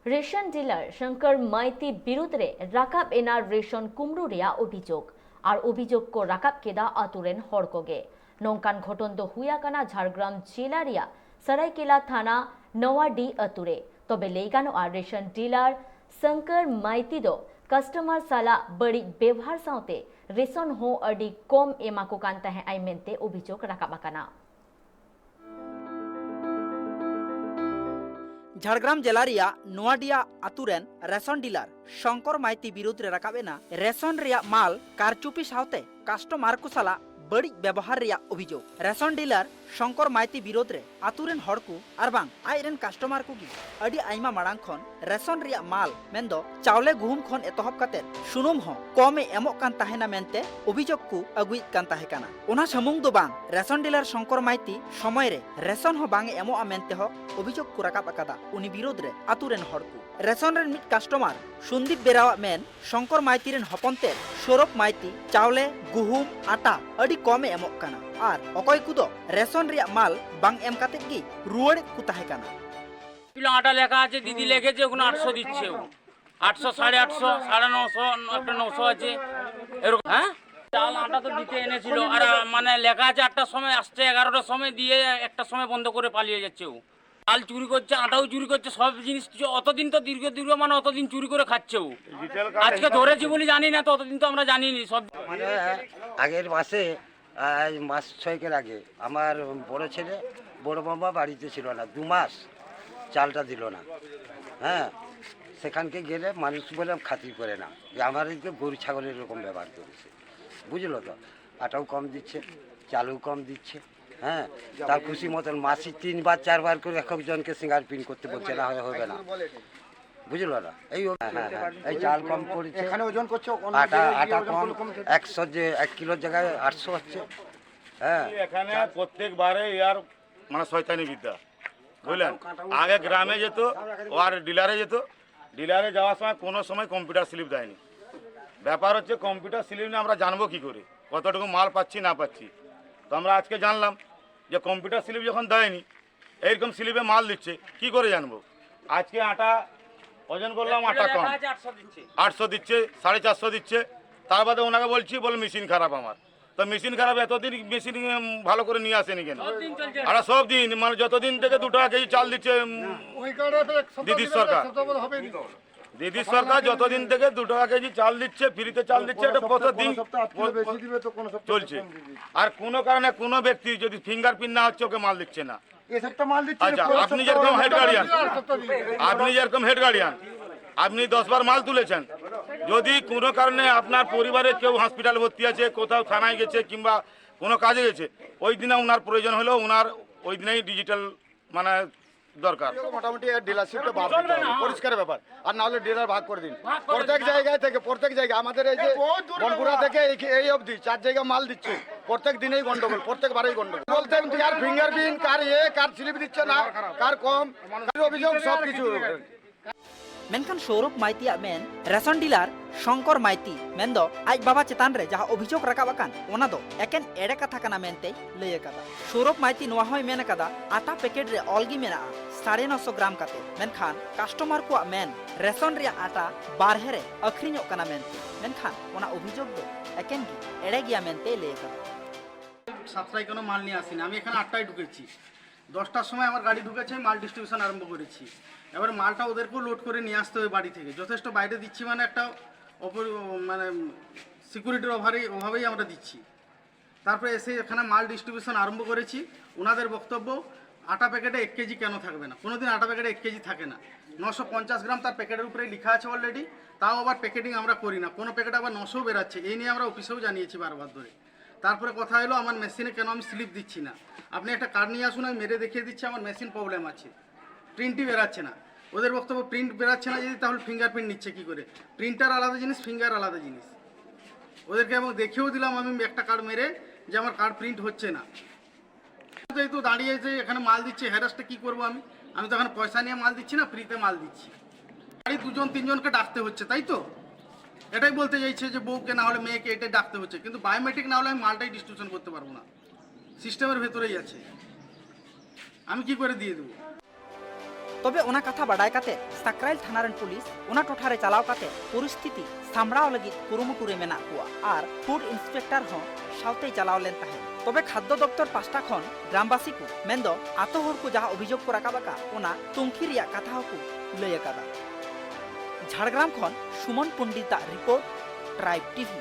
Ration dealer Shankar Maiti বিরুদ্ধে রাকাব এনার ration কুমড়ো রেয়া অভিযোগ আর অভিযোগ কো রাকাব কেদা আতুরেন হড়কগে নৌকান ঘটন দো হুয়াকানা ঝাড়গ্রাম জেলা রিয়া সরাইকেলা থানা নওয়াডি আতুরে তবে লেগানো আর রেশন ডিলার শঙ্কর মাইতি দো কাস্টমার সালা বড়ি ব্যবহার সাথে রেশন হো আডি কম এমাকো কান তাহে আইমেনতে অভিযোগ রাকাব আকানা। ঝাড়গ্রাম জেলারিয়া নোয়াডিয়া আতুরেন রেশন ডিলার শঙ্কর মাইতি বিরুদ্ধে রাকাবেনা রেশন রিয়া মাল কারচুপি সাথে কাস্টমার কুসালা বড়ি ব্যবহার রিয়া অভিযোগ রেশন ডিলার শঙ্কর মাইতি বিরুদ্ধে আতুরেন হড়কু আর বাং আইরেন কাস্টমার কুগি আডি আইমা মাড়াং খন রেশন রিয়া মাল মেন্দো চাউলে গুহুম খন এতহব কাতে সুনুম হ কমে এমক কান তাহেনা মেনতে অভিযোগ কু আগুই কান তাহে কানা ওনা সামুং দো বাং রেশন ডিলার শঙ্কর মাইতি সময় রে রেশন হ বাং এমো আমেনতে হ অভিযোগ কু রাকাব আকাদা উনি বিরুদ্ধে আতুরেন হড়কু রেশন রেন মিট কাস্টমার সন্দীপ বেরাওয়া মেন শঙ্কর মাইতিরেন হপনতে সৌরভ মাইতি চাউলে গুহুম আটা আডি কমে এমক কানা আর অকয় কুদো রেশন রিয়া মাল বাং এম কাতে কি রুয়াড়ে কু তাহে কানা কিলো আটা লেখা আছে দিদি লিখেছে ওখানে 800 দিচ্ছে 800 850 950 একটা 900 আছে এরকম হ্যাঁ চাল আটা তো দিতে এনেছিল আর মানে লেখা আছে 8টার সময় আসছে 11টার সময় দিয়ে একটা সময় বন্ধ করে পালিয়ে যাচ্ছে ও চাল চুরি করছে আটাও চুরি করছে সব জিনিস অতদিন তো দীর্ঘ মানে অতদিন চুরি করে খাচ্ছে ও আজকে ধরেছি বলে জানি না তো অতদিন তো আমরা জানিনি সব মানে আগের মাসে মাস 6 আগে আমার বড় ছেলে বড় মামা বাড়িতে ছিল না 2 মাস চালটা দিল না হ্যাঁ সেখানকে গেলে মানুষ বলে খাতির করে না যে আমার এদিকে গরু ছাগলের এরকম ব্যবহার করেছে বুঝলো তো আটাও কম দিচ্ছে চালও কম দিচ্ছে হ্যাঁ তার খুশি মতন মাসে 3 বার 4 বার করে একজনকে সিঙ্গার পিন করতে বলছে না হবে না বুঝলো না এই এই চাল কম পড়েছে এখানে ওজন করছে আটা কম 100 যে 1 কিলোর জায়গায় 800 হচ্ছে হ্যাঁ এখানে প্রত্যেকবারে ইয়ার মানে শয়তানি বিদ্যা বুঝলেন আগে গ্রামে যেত আর ডিলারে যেত ডিলারে যাওয়ার সময় কোনো সময় কম্পিউটার স্লিপ দেয়নি ব্যাপার হচ্ছে কম্পিউটার স্লিপ নিয়ে আমরা জানবো কি করে কতটুকু মাল পাচ্ছি না পাচ্ছি তো আমরা আজকে জানলাম যে কম্পিউটার স্লিপ যখন দেয়নি এইরকম স্লিপে মাল দিচ্ছে কি করে জানবো আজকে আটা ওজন করলাম আটা কম 800 দিচ্ছে 450 দিচ্ছে তার বাদে ওনাকে বলছি বলে মেশিন খারাপ আমার তো মেশিন খারাপ এতদিন মেশিন ভালো করে নিয়ে আসেনি কেন আর সব দিন মানে যতদিন থেকে 2 টাকা কেজি চাল দিচ্ছে দিদির সরকার যতদিন থেকে 2 টাকা কেজি চাল দিচ্ছে ফ্রিতে চাল দিচ্ছে এটা প্রতিদিন চলছে আর কোনো কারণে কোনো ব্যক্তি যদি ফিঙ্গারপ্রিন্ট না হচ্ছে ওকে মাল দিচ্ছে না আচ্ছা আপনি যেরকম হেড গার্ডিয়ান আপনি 10 বার মাল তুলেছেন যদি কোনো কারণে আপনার পরিবারে কেউ হসপিটালে ভর্তি আছে কোথাও থানায় গেছে কিংবা কোনো কাজে গেছে ওই দিনে ওনার প্রয়োজন হলো ওনার ওই দিনেই ডিজিটাল মানে দরকার মোটামুটি ডিলারশিপটা ভাগ দিতে হবে পরিষ্কার ব্যাপার আর না হলে ডিলার ভাগ করে দিন প্রত্যেক জায়গায় আমাদের এই যে বনপুরা থেকে এই অবধি 4 জায়গা মাল দিচ্ছে প্রত্যেক দিনেই গন্ডগোল প্রত্যেকবারেই গন্ডগোল বলতেন কার ফিঙ্গারপ্রিন্ট কার স্লিপ দিচ্ছে না কার কম অভিযোগ সব কিছু মেনখান সৌরভ মাইতি মেন রেশন ডিলার শঙ্কর মাইতি মেন্দো আজ বাবা চেতান রে যাহা অভিযোগ রাকাব আকান ওনা দো একেন এড়ে কথা কানা মেনতে লইয়ে কাদা সৌরভ মাইতি নোয়া হয় মেনে কাদা আটা প্যাকেট রে অলগি মেনা 950 গ্রাম কাতে মেনখান কাস্টমার কো মেন রেশন রে আটা বারহেরে আখরিño কানা মেনতে মেনখান ওনা অভিযোগ দো একেন কি এড়ে গিয়া মেনতে লইয়ে কাদা 7টায় কোনো মাল নিয়ে আসিনি আমি এখানে 8টায় ঢুকেছি 10টার সময় আমার গাড়ি ঢুকেছে মাল ডিস্ট্রিবিউশন আরম্ভ করেছি এবার মালটা ওদেরকেও লোড করে নিয়ে আসতে হবে বাড়ি থেকে যথেষ্ট বাইরে দিচ্ছি মানে একটা মানে সিকিউরিটির অভাবেই আমরা দিচ্ছি তারপরে এসে এখানে মাল ডিস্ট্রিবিউশন আরম্ভ করেছি ওনাদের বক্তব্য আটা প্যাকেটে 1 কেজি কেন থাকবে না কোনোদিন আটা প্যাকেটে 1 কেজি থাকে না 950 গ্রাম তার প্যাকেটের উপরে লেখা আছে অলরেডি তাও আবার প্যাকেটিং আমরা করি না কোনো প্যাকেট আবার 900 বেরাচ্ছে এই নিয়ে আমরা অফিসেও জানিয়েছি বারবার ধরে তারপরে কথা হলো আমার মেশিনে কেন আমি স্লিপ দিচ্ছি না আপনি একটা কার্ড নিয়ে আসুন আমি মেরে দেখিয়ে দিচ্ছি আমার মেশিন প্রবলেম আছে প্রিন্টই বেরাচ্ছে না ওদের বক্তব্য প্রিন্ট বেরাচ্ছে না যদি তাহলে ফিঙ্গারপ্রিন্ট নিচ্ছে কি করে প্রিন্টার আলাদা জিনিস ফিঙ্গার আলাদা জিনিস ওদেরকে এবং দেখিয়েও দিলাম আমি একটা কার্ড মেরে যে আমার কার্ড প্রিন্ট হচ্ছে না যেহেতু দাঁড়িয়ে যে এখানে মাল দিচ্ছে হ্যারাসটা কী করবো আমি তো এখানে পয়সা নিয়ে মাল দিচ্ছি না ফ্রিতে মাল দিচ্ছি গাড়ি 2-3 জনকে ডাকতে হচ্ছে তাই তো এটাই বলতে চাইছে যে বউকে না হলে মেয়েকে এটাই ডাকতে হচ্ছে কিন্তু বায়োমেট্রিক না হলে আমি মালটাই ডিস্ট্রিবিউশন করতে পারবো না সিস্টেমের ভেতরেই আছে আমি কি করে দিয়ে দেবো तबे ओना कथा बाडाय काते साकराइल थाना रेन पुलिस ओना टोठारे चलाव काते परिस्थिति सामड़ाव लगी कुरुमुटु रे मेना कुआ आर फूड इंस्पेक्टर हो साउते चलाव लेन ताहे तबे खाद्य दप्तर पास्टा खन ग्रामवासी को मेंदो आतो हर को जहां अभियोग को राकाबाका ओना तुंखी रिया कथा हो को लय अकादा झाड़ग्राम खन सुमन पंडिता रिपोर्ट ट्राइब टीवी।